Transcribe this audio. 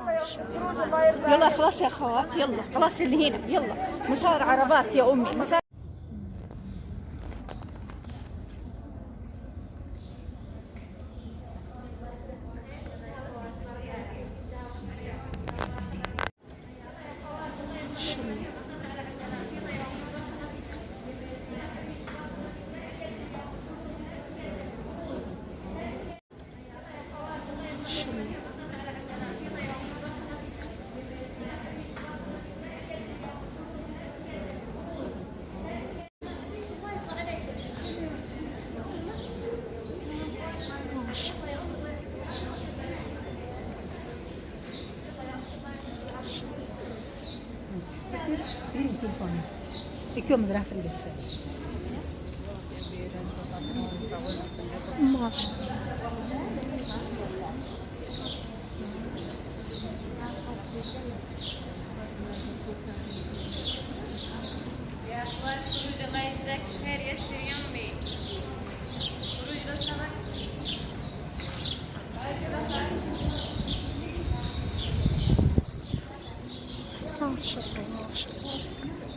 ما شاء الله. يلا خلاص يا اخوات، يلا خلاص اللي هنا، يلا مسار عربات يا امي، مسار. ما شاء يا اخوات خروج الله يجزاك خير، يسر يمي خروج لو سمحت. الله، ما شاء الله، ما شاء الله.